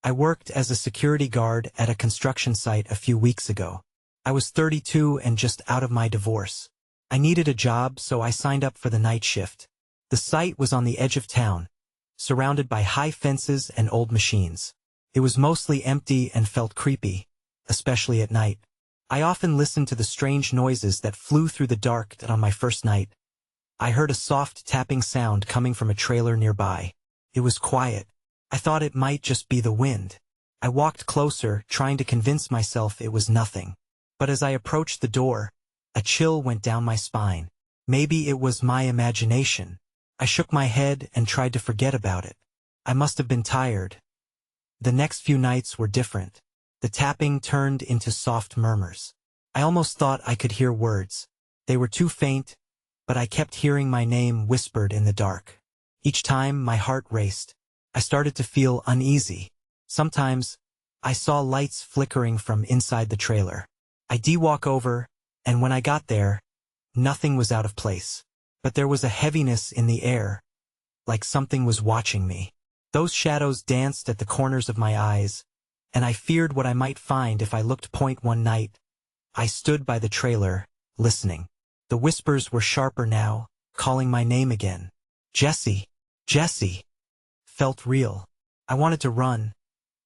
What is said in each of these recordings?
I worked as a security guard at a construction site a few weeks ago. I was 32 and just out of my divorce. I needed a job, so I signed up for the night shift. The site was on the edge of town, surrounded by high fences and old machines. It was mostly empty and felt creepy, especially at night. I often listened to the strange noises that flew through the dark. On my first night, I heard a soft tapping sound coming from a trailer nearby. It was quiet. I thought it might just be the wind. I walked closer, trying to convince myself it was nothing. But as I approached the door, a chill went down my spine. Maybe it was my imagination. I shook my head and tried to forget about it. I must have been tired. The next few nights were different. The tapping turned into soft murmurs. I almost thought I could hear words. They were too faint, but I kept hearing my name whispered in the dark. Each time, my heart raced. I started to feel uneasy. Sometimes, I saw lights flickering from inside the trailer. I'd walk over, and when I got there, nothing was out of place. But there was a heaviness in the air, like something was watching me. Those shadows danced at the corners of my eyes, and I feared what I might find if I looked. One night, I stood by the trailer, listening. The whispers were sharper now, calling my name again. Jesse, Jesse. Felt real. I wanted to run,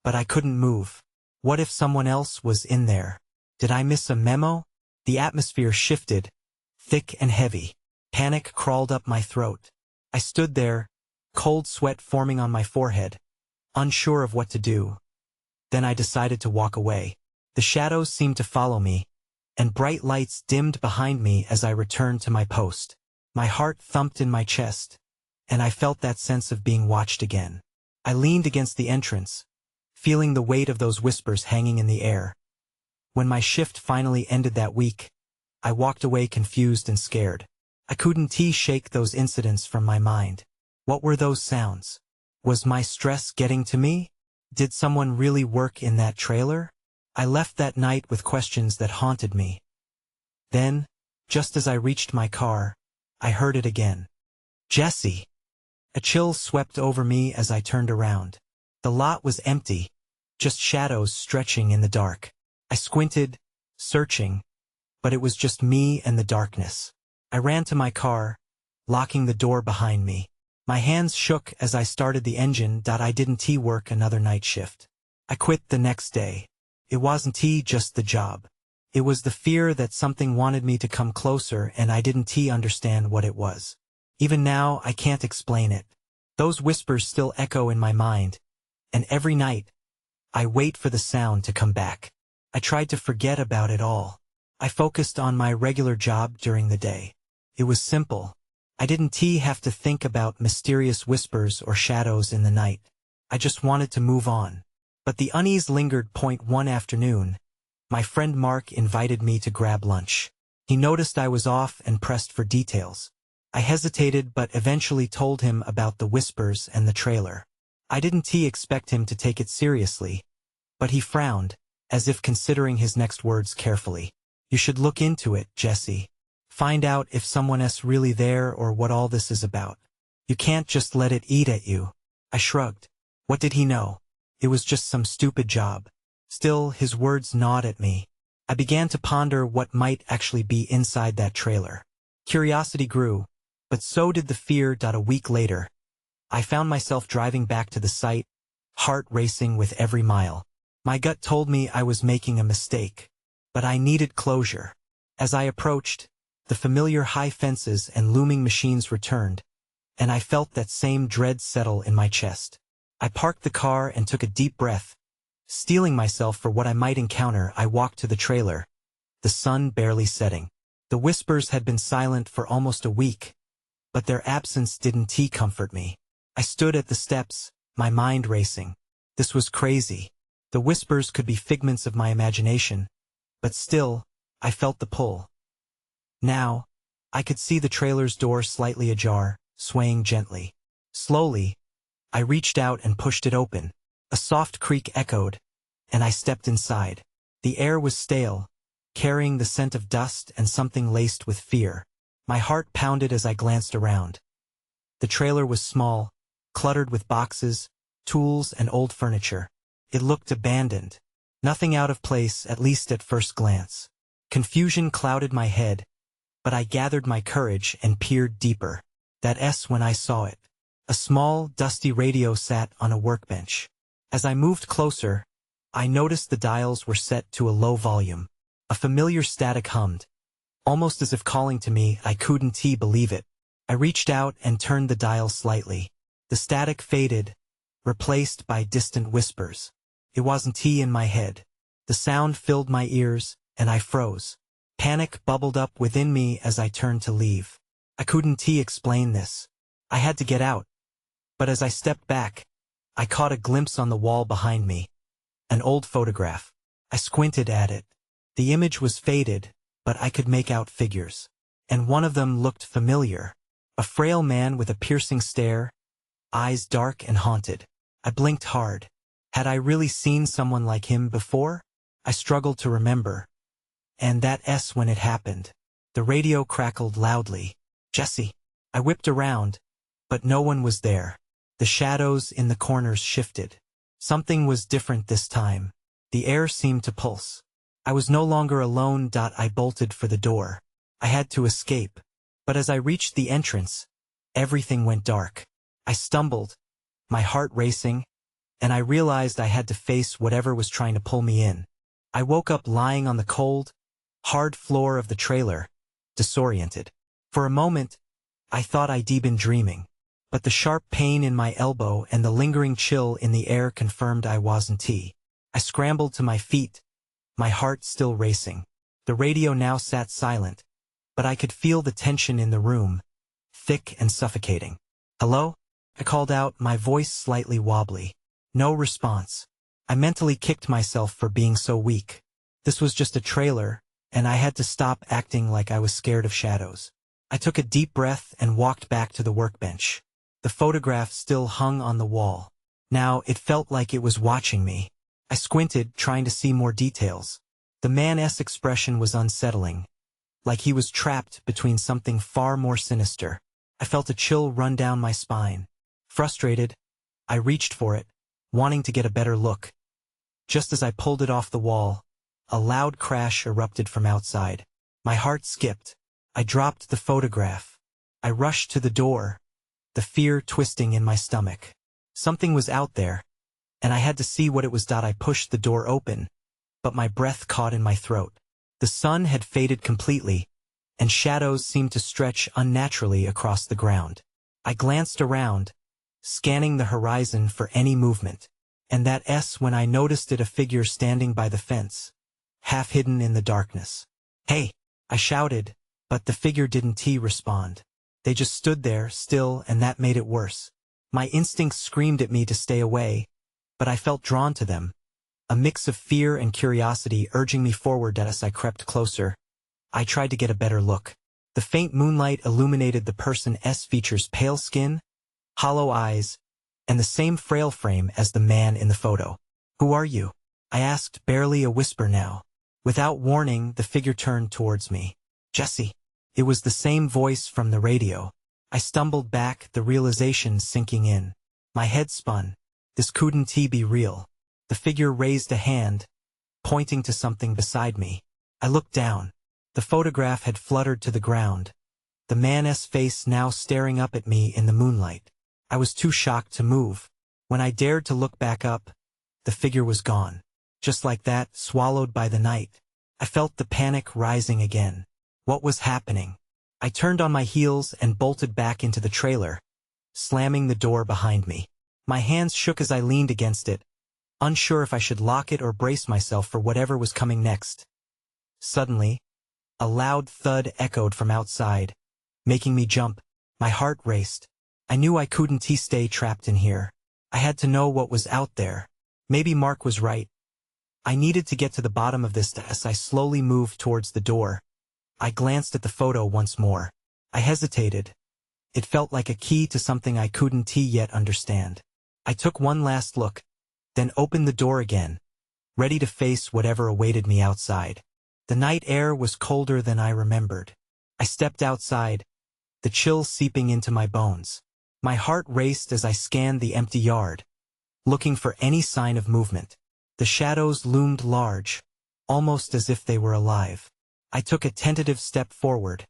but I couldn't move. What if someone else was in there? Did I miss a memo? The atmosphere shifted, thick and heavy. Panic crawled up my throat. I stood there, cold sweat forming on my forehead, unsure of what to do. Then I decided to walk away. The shadows seemed to follow me, and bright lights dimmed behind me as I returned to my post. My heart thumped in my chest, and I felt that sense of being watched again. I leaned against the entrance, feeling the weight of those whispers hanging in the air. When my shift finally ended that week, I walked away confused and scared. I couldn't shake those incidents from my mind. What were those sounds? Was my stress getting to me? Did someone really work in that trailer? I left that night with questions that haunted me. Then, just as I reached my car, I heard it again. Jesse! A chill swept over me as I turned around. The lot was empty, just shadows stretching in the dark. I squinted, searching, but it was just me and the darkness. I ran to my car, locking the door behind me. My hands shook as I started the engine. I didn't work another night shift. I quit the next day. It wasn't just the job. It was the fear that something wanted me to come closer, and I didn't understand what it was. Even now, I can't explain it. Those whispers still echo in my mind, and every night, I wait for the sound to come back. I tried to forget about it all. I focused on my regular job during the day. It was simple. I didn't have to think about mysterious whispers or shadows in the night. I just wanted to move on. But the unease lingered. One afternoon, my friend Mark invited me to grab lunch. He noticed I was off and pressed for details. I hesitated but eventually told him about the whispers and the trailer. I didn't expect him to take it seriously, but he frowned, as if considering his next words carefully. You should look into it, Jesse. Find out if someone else really there or what all this is about. You can't just let it eat at you. I shrugged. What did he know? It was just some stupid job. Still, his words gnawed at me. I began to ponder what might actually be inside that trailer. Curiosity grew, but so did the fear. A week later, I found myself driving back to the site, heart racing with every mile. My gut told me I was making a mistake, but I needed closure. As I approached, the familiar high fences and looming machines returned, and I felt that same dread settle in my chest. I parked the car and took a deep breath. Steeling myself for what I might encounter, I walked to the trailer, the sun barely setting. The whispers had been silent for almost a week, but their absence didn't comfort me. I stood at the steps, my mind racing. This was crazy. The whispers could be figments of my imagination, but still, I felt the pull. Now, I could see the trailer's door slightly ajar, swaying gently. Slowly, I reached out and pushed it open. A soft creak echoed, and I stepped inside. The air was stale, carrying the scent of dust and something laced with fear. My heart pounded as I glanced around. The trailer was small, cluttered with boxes, tools, and old furniture. It looked abandoned. Nothing out of place, at least at first glance. Confusion clouded my head, but I gathered my courage and peered deeper. That S when I saw it. A small, dusty radio sat on a workbench. As I moved closer, I noticed the dials were set to a low volume. A familiar static hummed. Almost as if calling to me, I couldn't believe it. I reached out and turned the dial slightly. The static faded, replaced by distant whispers. It wasn't in my head. The sound filled my ears, and I froze. Panic bubbled up within me as I turned to leave. I couldn't explain this. I had to get out. But as I stepped back, I caught a glimpse on the wall behind me. An old photograph. I squinted at it. The image was faded, but I could make out figures. And one of them looked familiar. A frail man with a piercing stare, eyes dark and haunted. I blinked hard. Had I really seen someone like him before? I struggled to remember. And that S when it happened. The radio crackled loudly. Jesse. I whipped around, but no one was there. The shadows in the corners shifted. Something was different this time. The air seemed to pulse. I was no longer alone. I bolted for the door. I had to escape. But as I reached the entrance, everything went dark. I stumbled, my heart racing, and I realized I had to face whatever was trying to pull me in. I woke up lying on the cold, hard floor of the trailer, disoriented. For a moment, I thought I'd been dreaming, but the sharp pain in my elbow and the lingering chill in the air confirmed I wasn't. I scrambled to my feet, my heart still racing. The radio now sat silent, but I could feel the tension in the room, thick and suffocating. Hello? I called out, my voice slightly wobbly. No response. I mentally kicked myself for being so weak. This was just a trailer, and I had to stop acting like I was scared of shadows. I took a deep breath and walked back to the workbench. The photograph still hung on the wall. Now it felt like it was watching me. I squinted, trying to see more details. The man's expression was unsettling, like he was trapped between something far more sinister. I felt a chill run down my spine. Frustrated, I reached for it, wanting to get a better look. Just as I pulled it off the wall, a loud crash erupted from outside. My heart skipped. I dropped the photograph. I rushed to the door, the fear twisting in my stomach. Something was out there, and I had to see what it was. I pushed the door open, but my breath caught in my throat. The sun had faded completely, and shadows seemed to stretch unnaturally across the ground. I glanced around, scanning the horizon for any movement. And that S when I noticed it, a figure standing by the fence, half hidden in the darkness. Hey! I shouted, but the figure didn't respond. They just stood there, still, and that made it worse. My instincts screamed at me to stay away, but I felt drawn to them. A mix of fear and curiosity urging me forward. As I crept closer, I tried to get a better look. The faint moonlight illuminated the person's features, pale skin, hollow eyes, and the same frail frame as the man in the photo. Who are you? I asked, barely a whisper now. Without warning, the figure turned towards me. Jesse. It was the same voice from the radio. I stumbled back, the realization sinking in. My head spun. This couldn't be real. The figure raised a hand, pointing to something beside me. I looked down. The photograph had fluttered to the ground, the man's face now staring up at me in the moonlight. I was too shocked to move. When I dared to look back up, the figure was gone. Just like that, swallowed by the night. I felt the panic rising again. What was happening? I turned on my heels and bolted back into the trailer, slamming the door behind me. My hands shook as I leaned against it, unsure if I should lock it or brace myself for whatever was coming next. Suddenly, a loud thud echoed from outside, making me jump. My heart raced. I knew I couldn't stay trapped in here. I had to know what was out there. Maybe Mark was right. I needed to get to the bottom of this. As I slowly moved towards the door, I glanced at the photo once more. I hesitated. It felt like a key to something I couldn't yet understand. I took one last look, then opened the door again, ready to face whatever awaited me outside. The night air was colder than I remembered. I stepped outside, the chill seeping into my bones. My heart raced as I scanned the empty yard, looking for any sign of movement. The shadows loomed large, almost as if they were alive. I took a tentative step forward,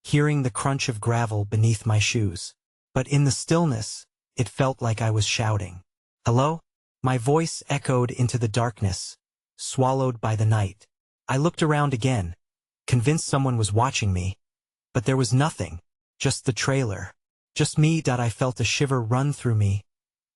hearing the crunch of gravel beneath my shoes. But in the stillness, it felt like I was shouting. "Hello?" My voice echoed into the darkness, swallowed by the night. I looked around again, convinced someone was watching me, but there was nothing, just the trailer. Just me. I felt a shiver run through me,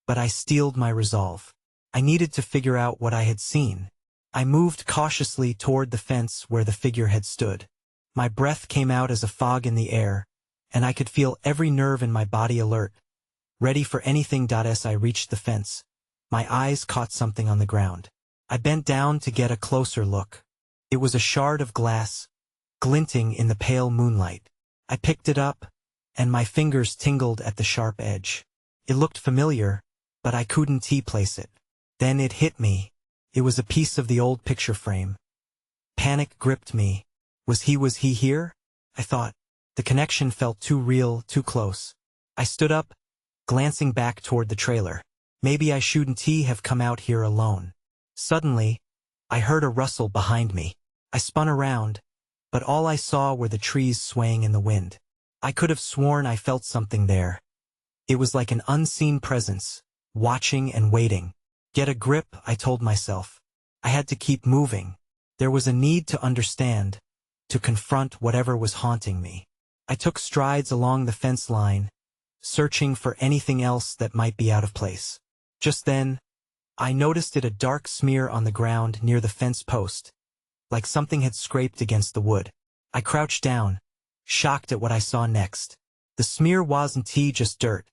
but I steeled my resolve. I needed to figure out what I had seen. I moved cautiously toward the fence where the figure had stood. My breath came out as a fog in the air, and I could feel every nerve in my body alert, ready for anything. As I reached the fence, my eyes caught something on the ground. I bent down to get a closer look. It was a shard of glass, glinting in the pale moonlight. I picked it up, and my fingers tingled at the sharp edge. It looked familiar, but I couldn't place it. Then it hit me. It was a piece of the old picture frame. Panic gripped me. Was he here? I thought. The connection felt too real, too close. I stood up, glancing back toward the trailer. Maybe I shouldn't have come out here alone. Suddenly, I heard a rustle behind me. I spun around, but all I saw were the trees swaying in the wind. I could have sworn I felt something there. It was like an unseen presence, watching and waiting. Get a grip, I told myself. I had to keep moving. There was a need to understand, to confront whatever was haunting me. I took strides along the fence line, searching for anything else that might be out of place. Just then, I noticed a dark smear on the ground near the fence post, like something had scraped against the wood. I crouched down, shocked at what I saw next. The smear wasn't just dirt.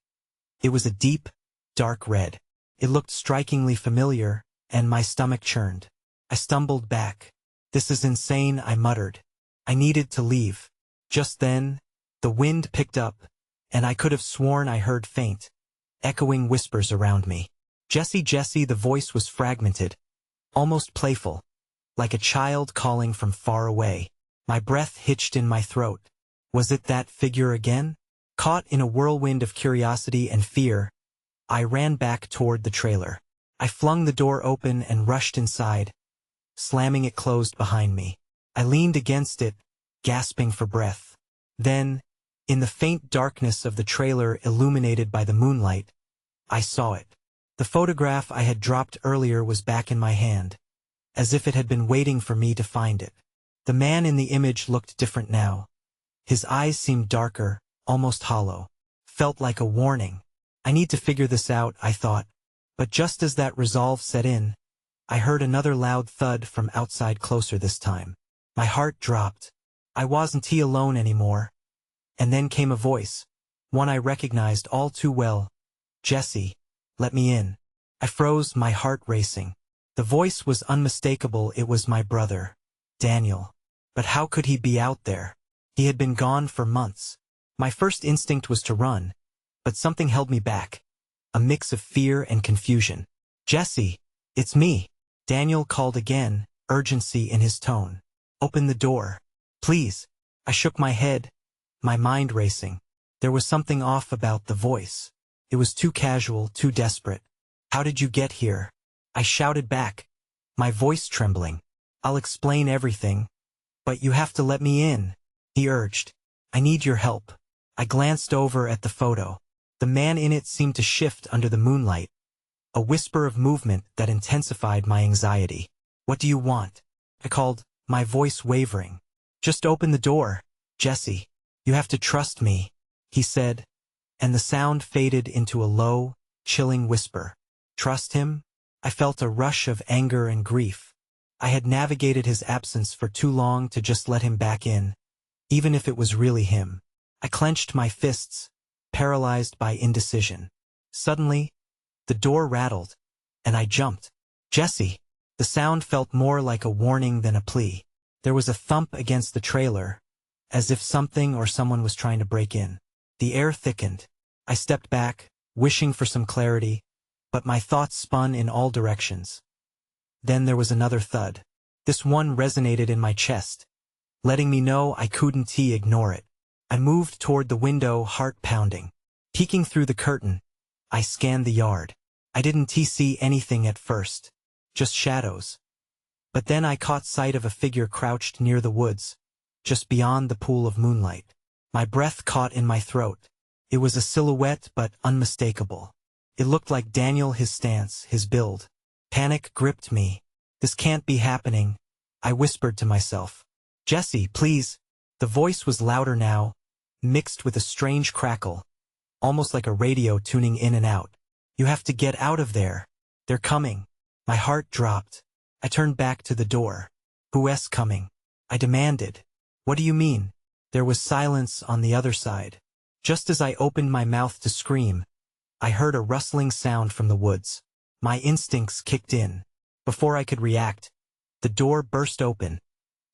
It was a deep, dark red. It looked strikingly familiar, and my stomach churned. I stumbled back. "This is insane," I muttered. I needed to leave. Just then, the wind picked up, and I could have sworn I heard faint, echoing whispers around me. "Jesse, Jesse," the voice was fragmented, almost playful, like a child calling from far away. My breath hitched in my throat. Was it that figure again? Caught in a whirlwind of curiosity and fear, I ran back toward the trailer. I flung the door open and rushed inside, slamming it closed behind me. I leaned against it, gasping for breath. Then, in the faint darkness of the trailer illuminated by the moonlight, I saw it. The photograph I had dropped earlier was back in my hand, as if it had been waiting for me to find it. The man in the image looked different now. His eyes seemed darker, almost hollow. Felt like a warning. I need to figure this out, I thought. But just as that resolve set in, I heard another loud thud from outside, closer this time. My heart dropped. I wasn't alone anymore. And then came a voice, one I recognized all too well. "Jesse, let me in." I froze, my heart racing. The voice was unmistakable. It was my brother, Daniel. But how could he be out there? He had been gone for months. My first instinct was to run, but something held me back. A mix of fear and confusion. "Jesse, it's me," Daniel called again, urgency in his tone. "Open the door, please." I shook my head, my mind racing. There was something off about the voice. It was too casual, too desperate. "How did you get here?" I shouted back, my voice trembling. "I'll explain everything, but you have to let me in," he urged. "I need your help." I glanced over at the photo. The man in it seemed to shift under the moonlight, a whisper of movement that intensified my anxiety. "What do you want?" I called, my voice wavering. "Just open the door, Jesse. You have to trust me," he said, and the sound faded into a low, chilling whisper. Trust him? I felt a rush of anger and grief. I had navigated his absence for too long to just let him back in, even if it was really him. I clenched my fists, paralyzed by indecision. Suddenly, the door rattled, and I jumped. "Jesse!" The sound felt more like a warning than a plea. There was a thump against the trailer, as if something or someone was trying to break in. The air thickened. I stepped back, wishing for some clarity, but my thoughts spun in all directions. Then there was another thud. This one resonated in my chest, letting me know I couldn't ignore it. I moved toward the window, heart pounding. Peeking through the curtain, I scanned the yard. I didn't see anything at first. just shadows. But then I caught sight of a figure crouched near the woods, just beyond the pool of moonlight. My breath caught in my throat. It was a silhouette but unmistakable. It looked like Daniel, his stance, his build. Panic gripped me. This can't be happening, I whispered to myself. Jesse, please. The voice was louder now, mixed with a strange crackle, almost like a radio tuning in and out. You have to get out of there. They're coming. My heart dropped. I turned back to the door. Who's coming? I demanded. What do you mean? There was silence on the other side. Just as I opened my mouth to scream, I heard a rustling sound from the woods. My instincts kicked in. Before I could react, the door burst open,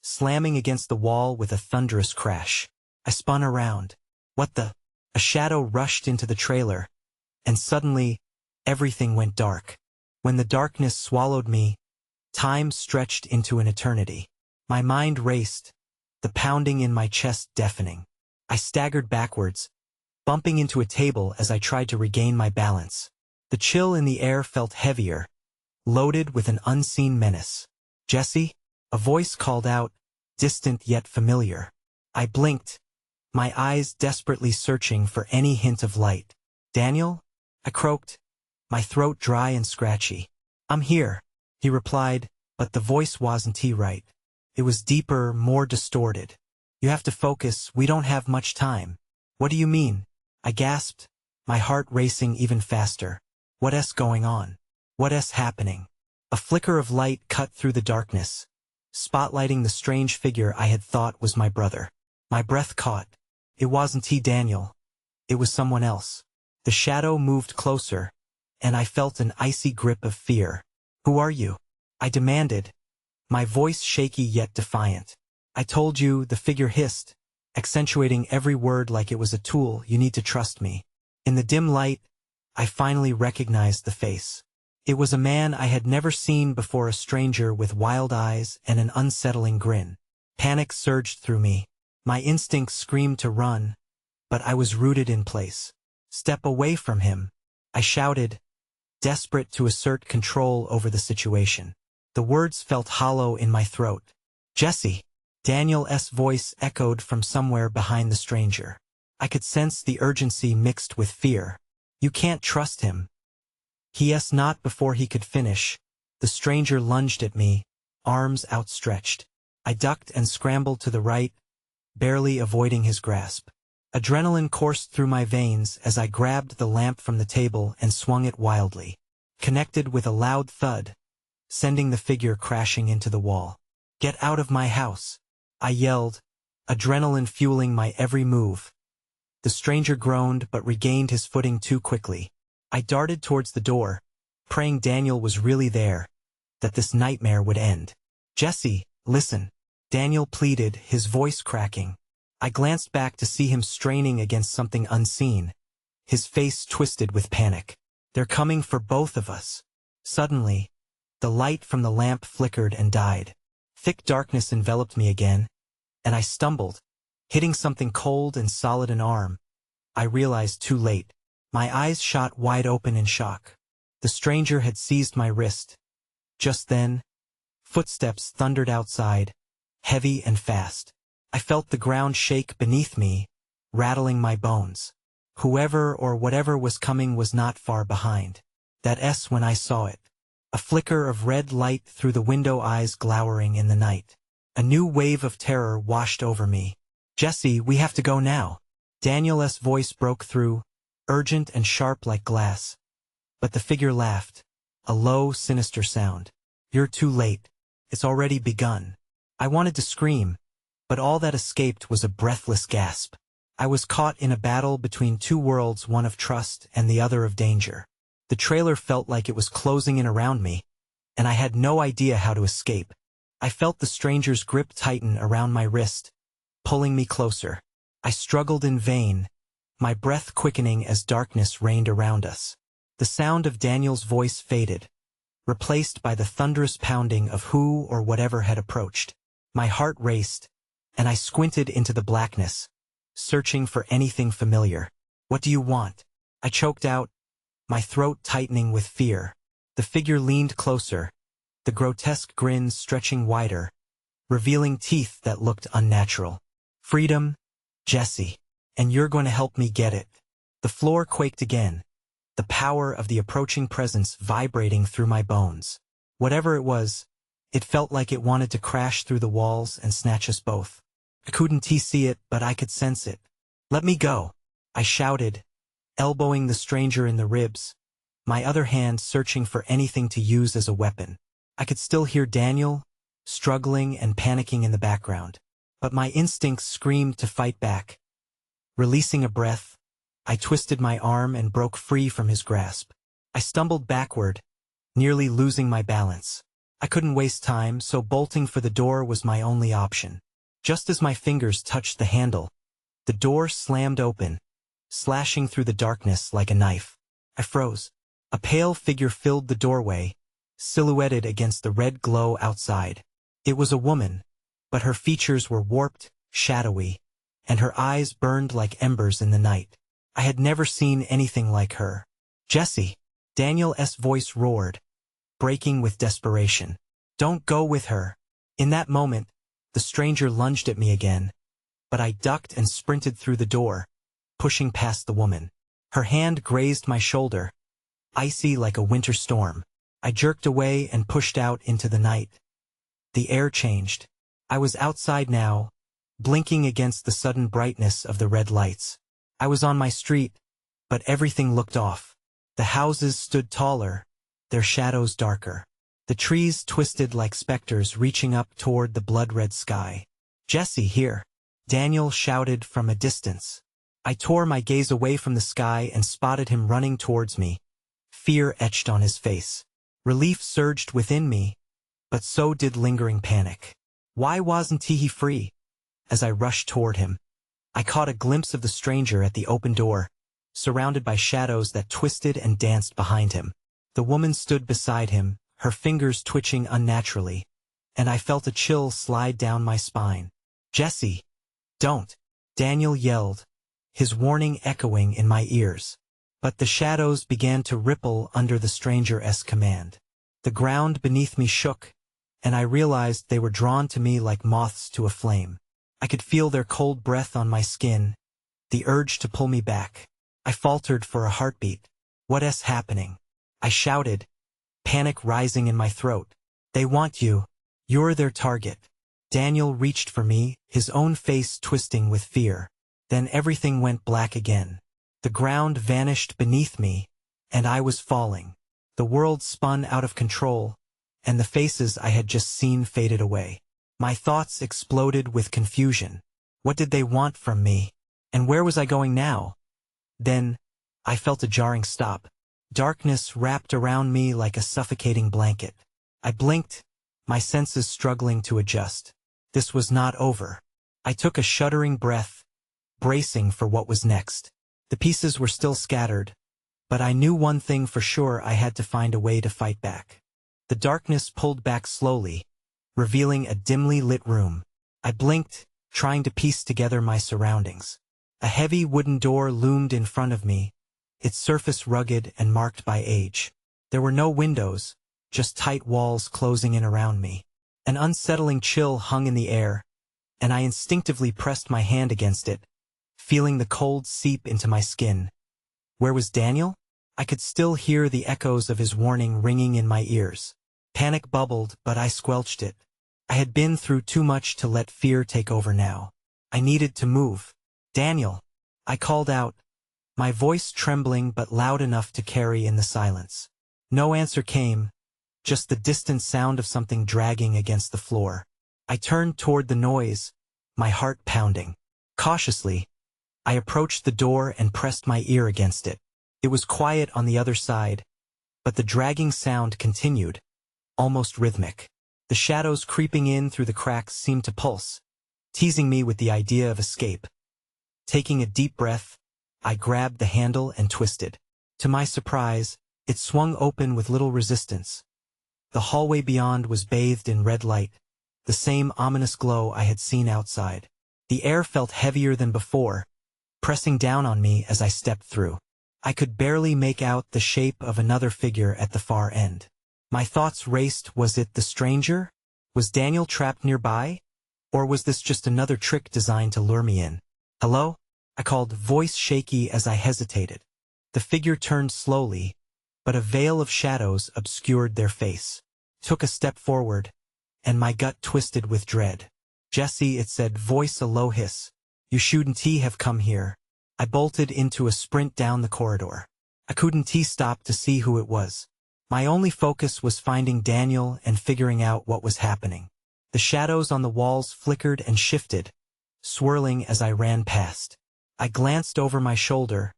slamming against the wall with a thunderous crash. I spun around. What the? A shadow rushed into the trailer, and suddenly, everything went dark. When the darkness swallowed me, time stretched into an eternity. My mind raced, the pounding in my chest deafening. I staggered backwards, bumping into a table as I tried to regain my balance. The chill in the air felt heavier, loaded with an unseen menace. Jesse? A voice called out, distant yet familiar. I blinked, my eyes desperately searching for any hint of light. Daniel? I croaked, my throat dry and scratchy. I'm here, he replied, but the voice wasn't he right. It was deeper, more distorted. You have to focus, we don't have much time. What do you mean? I gasped, my heart racing even faster. What's going on? What's happening? A flicker of light cut through the darkness, spotlighting the strange figure I had thought was my brother. My breath caught. It wasn't he, Daniel. It was someone else. The shadow moved closer, and I felt an icy grip of fear. Who are you? I demanded, my voice shaky yet defiant. I told you, the figure hissed, accentuating every word like it was a tool. You need to trust me. In the dim light, I finally recognized the face. It was a man I had never seen before, a stranger with wild eyes and an unsettling grin. Panic surged through me. My instincts screamed to run, but I was rooted in place. Step away from him, I shouted, desperate to assert control over the situation. The words felt hollow in my throat. Jesse! Daniel's voice echoed from somewhere behind the stranger. I could sense the urgency mixed with fear. You can't trust him. He not before he could finish. The stranger lunged at me, arms outstretched. I ducked and scrambled to the right, barely avoiding his grasp. Adrenaline coursed through my veins as I grabbed the lamp from the table and swung it wildly. Connected with a loud thud, sending the figure crashing into the wall. Get out of my house, I yelled, adrenaline fueling my every move. The stranger groaned but regained his footing too quickly. I darted towards the door, praying Daniel was really there, that this nightmare would end. Jesse, listen, Daniel pleaded, his voice cracking. I glanced back to see him straining against something unseen, his face twisted with panic. They're coming for both of us. Suddenly, the light from the lamp flickered and died. Thick darkness enveloped me again, and I stumbled, hitting something cold and solid an arm. I realized too late. My eyes shot wide open in shock. The stranger had seized my wrist. Just then, footsteps thundered outside, heavy and fast. I felt the ground shake beneath me, rattling my bones. Whoever or whatever was coming was not far behind. That's when I saw it. A flicker of red light through the window, eyes glowering in the night. A new wave of terror washed over me. Jesse, we have to go now. Daniel's voice broke through, urgent and sharp like glass. But the figure laughed, a low, sinister sound. You're too late. It's already begun. I wanted to scream, but all that escaped was a breathless gasp. I was caught in a battle between two worlds, one of trust and the other of danger. The trailer felt like it was closing in around me, and I had no idea how to escape. I felt the stranger's grip tighten around my wrist, pulling me closer. I struggled in vain, my breath quickening as darkness reigned around us. The sound of Daniel's voice faded, replaced by the thunderous pounding of who or whatever had approached. My heart raced, and I squinted into the blackness, searching for anything familiar. What do you want? I choked out, my throat tightening with fear. The figure leaned closer, the grotesque grin stretching wider, revealing teeth that looked unnatural. "Freedom, Jesse. And you're going to help me get it." The floor quaked again, the power of the approaching presence vibrating through my bones. Whatever it was, it felt like it wanted to crash through the walls and snatch us both. I couldn't see it, but I could sense it. "Let me go," I shouted, elbowing the stranger in the ribs, my other hand searching for anything to use as a weapon. I could still hear Daniel, struggling and panicking in the background, but my instincts screamed to fight back. Releasing a breath, I twisted my arm and broke free from his grasp. I stumbled backward, nearly losing my balance. I couldn't waste time, so bolting for the door was my only option. Just as my fingers touched the handle, the door slammed open, slashing through the darkness like a knife. I froze. A pale figure filled the doorway, silhouetted against the red glow outside. It was a woman, but her features were warped, shadowy, and her eyes burned like embers in the night. I had never seen anything like her. "Jesse!" Daniel's voice roared, breaking with desperation. "Don't go with her." In that moment, the stranger lunged at me again, but I ducked and sprinted through the door, pushing past the woman. Her hand grazed my shoulder, icy like a winter storm. I jerked away and pushed out into the night. The air changed. I was outside now, blinking against the sudden brightness of the red lights. I was on my street, but everything looked off. The houses stood taller, their shadows darker. The trees twisted like specters reaching up toward the blood-red sky. "Jesse, here!" Daniel shouted from a distance. I tore my gaze away from the sky and spotted him running towards me, fear etched on his face. Relief surged within me, but so did lingering panic. Why wasn't he free? As I rushed toward him, I caught a glimpse of the stranger at the open door, surrounded by shadows that twisted and danced behind him. The woman stood beside him, her fingers twitching unnaturally, and I felt a chill slide down my spine. "Jesse! Don't!" Daniel yelled, his warning echoing in my ears. But the shadows began to ripple under the stranger's command. The ground beneath me shook, and I realized they were drawn to me like moths to a flame. I could feel their cold breath on my skin, the urge to pull me back. I faltered for a heartbeat. "What's happening?" I shouted, panic rising in my throat. "They want you. You're their target." Daniel reached for me, his own face twisting with fear. Then everything went black again. The ground vanished beneath me, and I was falling. The world spun out of control, and the faces I had just seen faded away. My thoughts exploded with confusion. What did they want from me? And where was I going now? Then, I felt a jarring stop. Darkness wrapped around me like a suffocating blanket. I blinked, my senses struggling to adjust. This was not over. I took a shuddering breath, bracing for what was next. The pieces were still scattered, but I knew one thing for sure: I had to find a way to fight back. The darkness pulled back slowly, revealing a dimly lit room. I blinked, trying to piece together my surroundings. A heavy wooden door loomed in front of me, its surface rugged and marked by age. There were no windows, just tight walls closing in around me. An unsettling chill hung in the air, and I instinctively pressed my hand against it, feeling the cold seep into my skin. Where was Daniel? I could still hear the echoes of his warning ringing in my ears. Panic bubbled, but I squelched it. I had been through too much to let fear take over now. I needed to move. "Daniel!" I called out, my voice trembling but loud enough to carry in the silence. No answer came, just the distant sound of something dragging against the floor. I turned toward the noise, my heart pounding. Cautiously, I approached the door and pressed my ear against it. It was quiet on the other side, but the dragging sound continued, almost rhythmic. The shadows creeping in through the cracks seemed to pulse, teasing me with the idea of escape. Taking a deep breath, I grabbed the handle and twisted. To my surprise, it swung open with little resistance. The hallway beyond was bathed in red light, the same ominous glow I had seen outside. The air felt heavier than before, pressing down on me as I stepped through. I could barely make out the shape of another figure at the far end. My thoughts raced. Was it the stranger? Was Daniel trapped nearby? Or was this just another trick designed to lure me in? Hello? I called, voice shaky as I hesitated. The figure turned slowly, but a veil of shadows obscured their face. Took a step forward, and my gut twisted with dread. Jesse, it said, voice a low hiss. You shouldn't have come here. I bolted into a sprint down the corridor. I couldn't stop to see who it was. My only focus was finding Daniel and figuring out what was happening. The shadows on the walls flickered and shifted, swirling as I ran past. I glanced over my shoulder,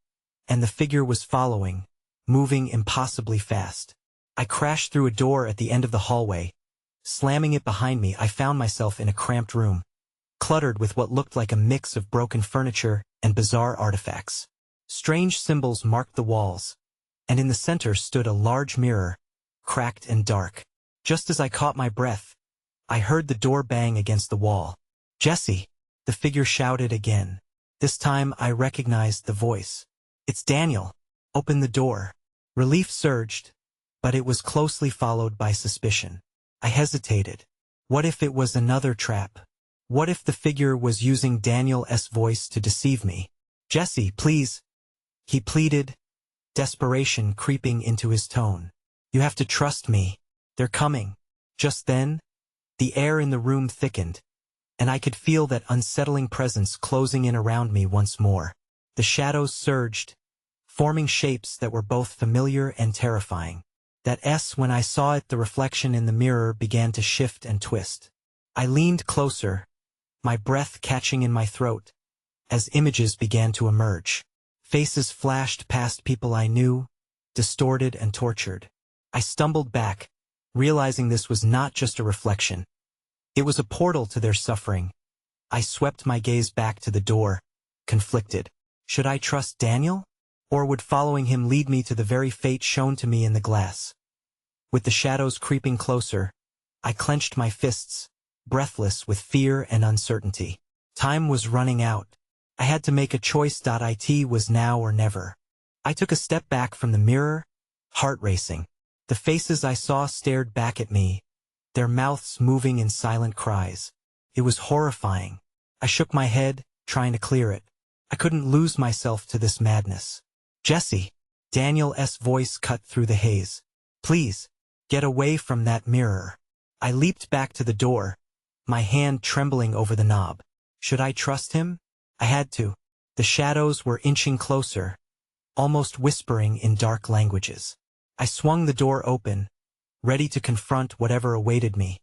and the figure was following, moving impossibly fast. I crashed through a door at the end of the hallway. Slamming it behind me, I found myself in a cramped room, cluttered with what looked like a mix of broken furniture and bizarre artifacts. Strange symbols marked the walls, and in the center stood a large mirror, cracked and dark. Just as I caught my breath, I heard the door bang against the wall. Jesse, the figure shouted again. This time I recognized the voice. It's Daniel. Open the door. Relief surged, but it was closely followed by suspicion. I hesitated. What if it was another trap? What if the figure was using Daniel's voice to deceive me? Jesse, please, he pleaded, desperation creeping into his tone. You have to trust me. They're coming. Just then, the air in the room thickened, and I could feel that unsettling presence closing in around me once more. The shadows surged, forming shapes that were both familiar and terrifying. When I saw it, the reflection in the mirror began to shift and twist. I leaned closer, my breath catching in my throat, as images began to emerge. Faces flashed past people I knew, distorted and tortured. I stumbled back, realizing this was not just a reflection. It was a portal to their suffering. I swept my gaze back to the door, conflicted. Should I trust Daniel? Or would following him lead me to the very fate shown to me in the glass? With the shadows creeping closer, I clenched my fists, breathless with fear and uncertainty. Time was running out. I had to make a choice. It was now or never. I took a step back from the mirror, heart racing. The faces I saw stared back at me, their mouths moving in silent cries. It was horrifying. I shook my head, trying to clear it. I couldn't lose myself to this madness. Jesse, Daniel's voice cut through the haze. Please, get away from that mirror. I leaped back to the door, my hand trembling over the knob. Should I trust him? I had to. The shadows were inching closer, almost whispering in dark languages. I swung the door open, ready to confront whatever awaited me.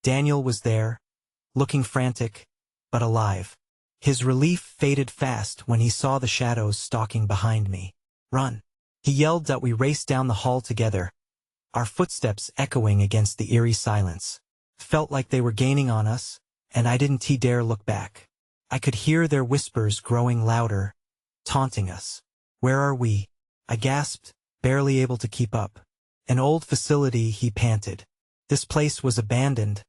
Daniel was there, looking frantic, but alive. His relief faded fast when he saw the shadows stalking behind me. Run! He yelled. We raced down the hall together, our footsteps echoing against the eerie silence. Felt like they were gaining on us, and I didn't dare look back. I could hear their whispers growing louder, taunting us. Where are we? I gasped, barely able to keep up. An old facility, he panted. This place was abandoned,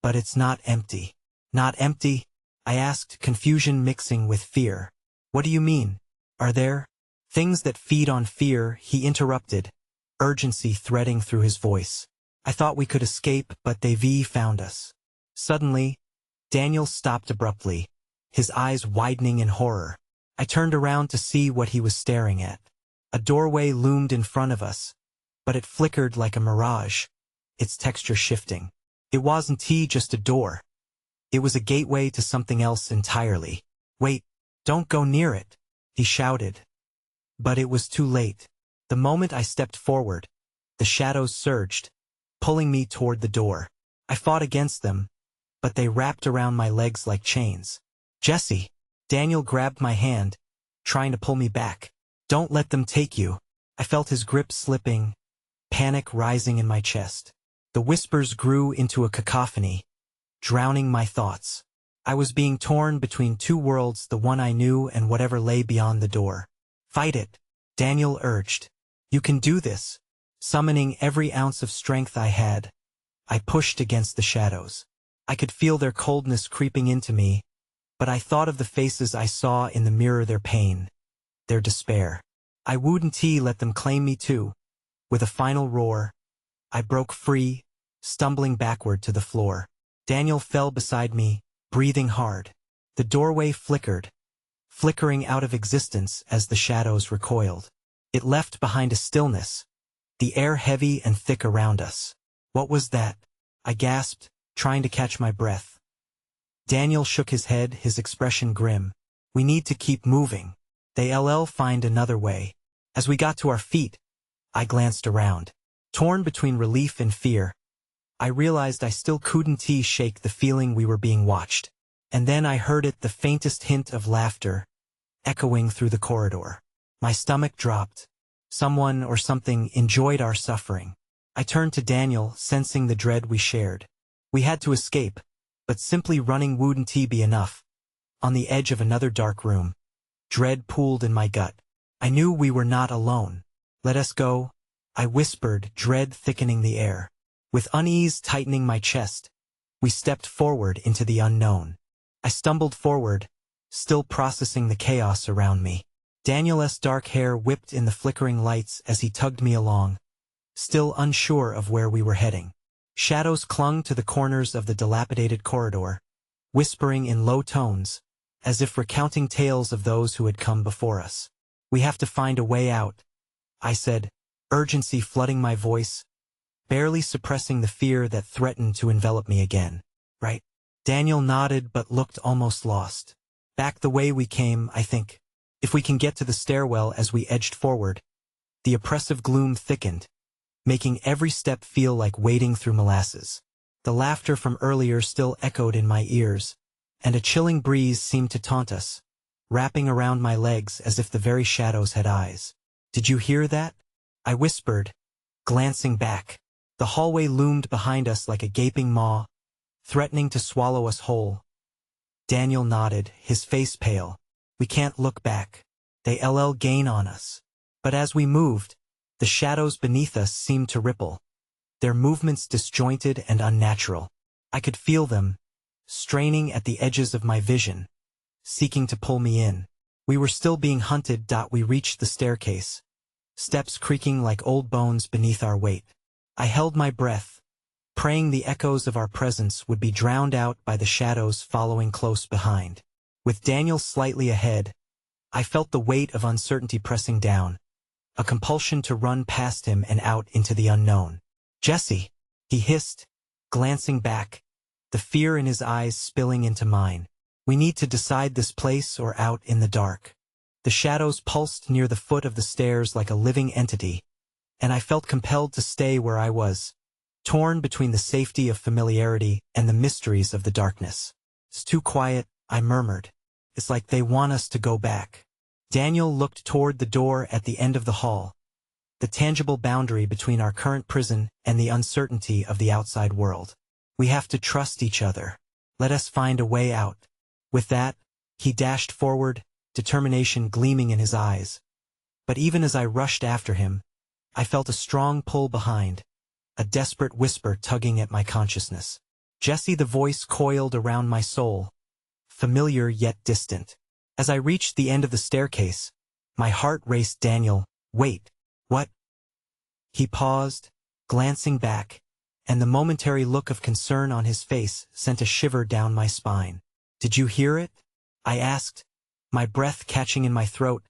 but it's not empty. Not empty? I asked, confusion mixing with fear. What do you mean? Are there things that feed on fear? He interrupted, urgency threading through his voice. I thought we could escape, but they've found us. Suddenly, Daniel stopped abruptly, his eyes widening in horror. I turned around to see what he was staring at. A doorway loomed in front of us, but it flickered like a mirage, its texture shifting. It wasn't just a door. It was a gateway to something else entirely. Wait, don't go near it, he shouted. But it was too late. The moment I stepped forward, the shadows surged, pulling me toward the door. I fought against them, but they wrapped around my legs like chains. Jesse! Daniel grabbed my hand, trying to pull me back. Don't let them take you. I felt his grip slipping, panic rising in my chest. The whispers grew into a cacophony, drowning my thoughts. I was being torn between two worlds, the one I knew and whatever lay beyond the door. Fight it, Daniel urged. You can do this. Summoning every ounce of strength I had, I pushed against the shadows. I could feel their coldness creeping into me, but I thought of the faces I saw in the mirror, their pain, their despair. I wouldn't let them claim me too. With a final roar, I broke free, stumbling backward to the floor. Daniel fell beside me, breathing hard. The doorway flickered, flickering out of existence as the shadows recoiled. It left behind a stillness, the air heavy and thick around us. What was that? I gasped, trying to catch my breath. Daniel shook his head, his expression grim. We need to keep moving. They'll find another way. As we got to our feet, I glanced around. Torn between relief and fear, I realized I still couldn't shake the feeling we were being watched. And then I heard it, the faintest hint of laughter, echoing through the corridor. My stomach dropped. Someone or something enjoyed our suffering. I turned to Daniel, sensing the dread we shared. We had to escape, but simply running wouldn't be enough. On the edge of another dark room, dread pooled in my gut. I knew we were not alone. Let us go, I whispered, dread thickening the air. With unease tightening my chest, we stepped forward into the unknown. I stumbled forward, still processing the chaos around me. Daniel's dark hair whipped in the flickering lights as he tugged me along, still unsure of where we were heading. Shadows clung to the corners of the dilapidated corridor, whispering in low tones, as if recounting tales of those who had come before us. We have to find a way out, I said, urgency flooding my voice, barely suppressing the fear that threatened to envelop me again. Right? Daniel nodded but looked almost lost. Back the way we came, I think. If we can get to the stairwell. As we edged forward, the oppressive gloom thickened, making every step feel like wading through molasses. The laughter from earlier still echoed in my ears, and a chilling breeze seemed to taunt us, wrapping around my legs as if the very shadows had eyes. Did you hear that? I whispered, glancing back. The hallway loomed behind us like a gaping maw, threatening to swallow us whole. Daniel nodded, his face pale. We can't look back. They'll gain on us. But as we moved, the shadows beneath us seemed to ripple, their movements disjointed and unnatural. I could feel them, straining at the edges of my vision, seeking to pull me in. We were still being hunted. We reached the staircase, steps creaking like old bones beneath our weight. I held my breath, praying the echoes of our presence would be drowned out by the shadows following close behind. With Daniel slightly ahead, I felt the weight of uncertainty pressing down, a compulsion to run past him and out into the unknown. Jesse, he hissed, glancing back, the fear in his eyes spilling into mine. We need to decide this place or out in the dark. The shadows pulsed near the foot of the stairs like a living entity, and I felt compelled to stay where I was, torn between the safety of familiarity and the mysteries of the darkness. It's too quiet, I murmured. It's like they want us to go back. Daniel looked toward the door at the end of the hall, the tangible boundary between our current prison and the uncertainty of the outside world. We have to trust each other. Let us find a way out. With that, he dashed forward, determination gleaming in his eyes. But even as I rushed after him, I felt a strong pull behind, a desperate whisper tugging at my consciousness. Jesse, the voice coiled around my soul, familiar yet distant. As I reached the end of the staircase, my heart raced. Daniel, wait, what? He paused, glancing back, and the momentary look of concern on his face sent a shiver down my spine. Did you hear it? I asked, my breath catching in my throat,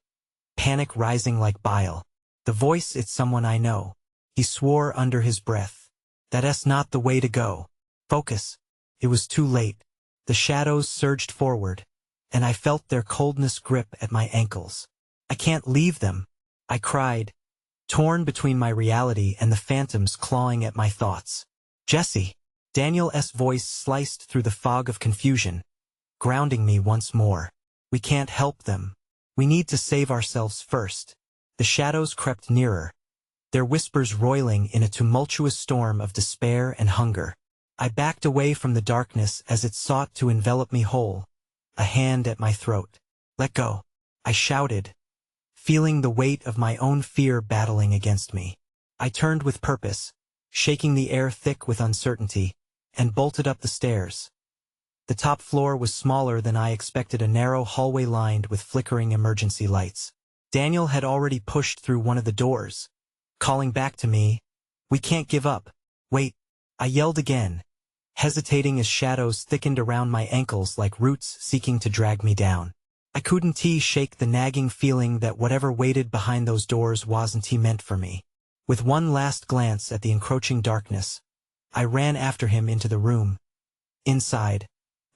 panic rising like bile. The voice, it's someone I know. He swore under his breath. That's not the way to go. Focus. It was too late. The shadows surged forward, and I felt their coldness grip at my ankles. I can't leave them, I cried, torn between my reality and the phantoms clawing at my thoughts. Jesse, Daniel's voice sliced through the fog of confusion, grounding me once more. We can't help them. We need to save ourselves first. The shadows crept nearer, their whispers roiling in a tumultuous storm of despair and hunger. I backed away from the darkness as it sought to envelop me whole, a hand at my throat. Let go, I shouted, feeling the weight of my own fear battling against me. I turned with purpose, shaking the air thick with uncertainty, and bolted up the stairs. The top floor was smaller than I expected, a narrow hallway lined with flickering emergency lights. Daniel had already pushed through one of the doors, calling back to me, We can't give up. Wait, I yelled again, hesitating as shadows thickened around my ankles like roots seeking to drag me down. I couldn't shake the nagging feeling that whatever waited behind those doors wasn't meant for me. With one last glance at the encroaching darkness, I ran after him into the room. Inside,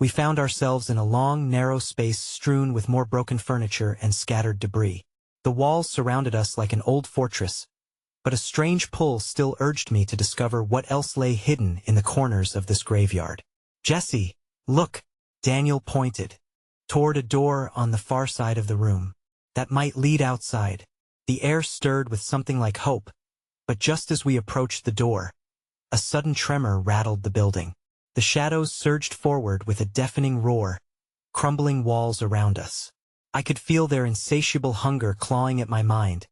we found ourselves in a long, narrow space strewn with more broken furniture and scattered debris. The walls surrounded us like an old fortress, but a strange pull still urged me to discover what else lay hidden in the corners of this graveyard. "Jesse, look!" Daniel pointed toward a door on the far side of the room that might lead outside. The air stirred with something like hope, but just as we approached the door, a sudden tremor rattled the building. The shadows surged forward with a deafening roar, crumbling walls around us. I could feel their insatiable hunger clawing at my mind,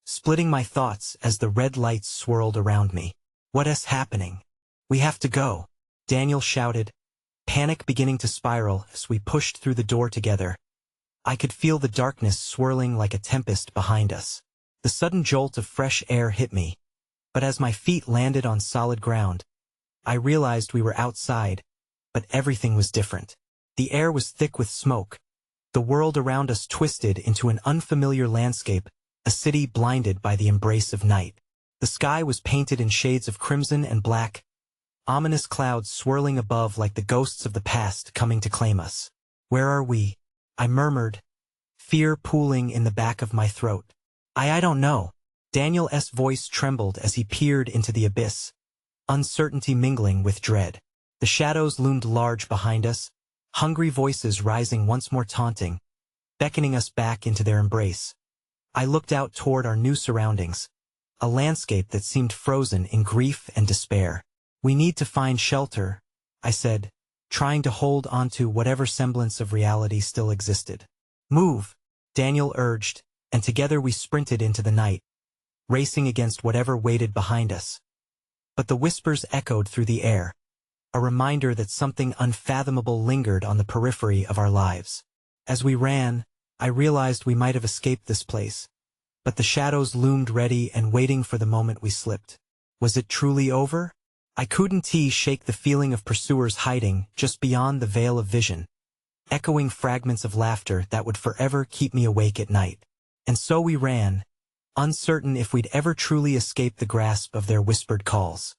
splitting my thoughts as the red lights swirled around me. "What is happening? We have to go," Daniel shouted, panic beginning to spiral as we pushed through the door together. I could feel the darkness swirling like a tempest behind us. The sudden jolt of fresh air hit me, but as my feet landed on solid ground, I realized we were outside, but everything was different. The air was thick with smoke. The world around us twisted into an unfamiliar landscape, a city blinded by the embrace of night. The sky was painted in shades of crimson and black, ominous clouds swirling above like the ghosts of the past coming to claim us. "Where are we?" I murmured, fear pooling in the back of my throat. I don't know." Daniel's voice trembled as he peered into the abyss, uncertainty mingling with dread. The shadows loomed large behind us, hungry voices rising once more taunting, beckoning us back into their embrace. I looked out toward our new surroundings, a landscape that seemed frozen in grief and despair. "We need to find shelter," I said, trying to hold onto whatever semblance of reality still existed. "Move," Daniel urged, and together we sprinted into the night, racing against whatever waited behind us. But the whispers echoed through the air, a reminder that something unfathomable lingered on the periphery of our lives. As we ran, I realized we might have escaped this place, but the shadows loomed ready and waiting for the moment we slipped. Was it truly over? I couldn't shake the feeling of pursuers hiding just beyond the veil of vision, echoing fragments of laughter that would forever keep me awake at night. And so we ran, uncertain if we'd ever truly escape the grasp of their whispered calls.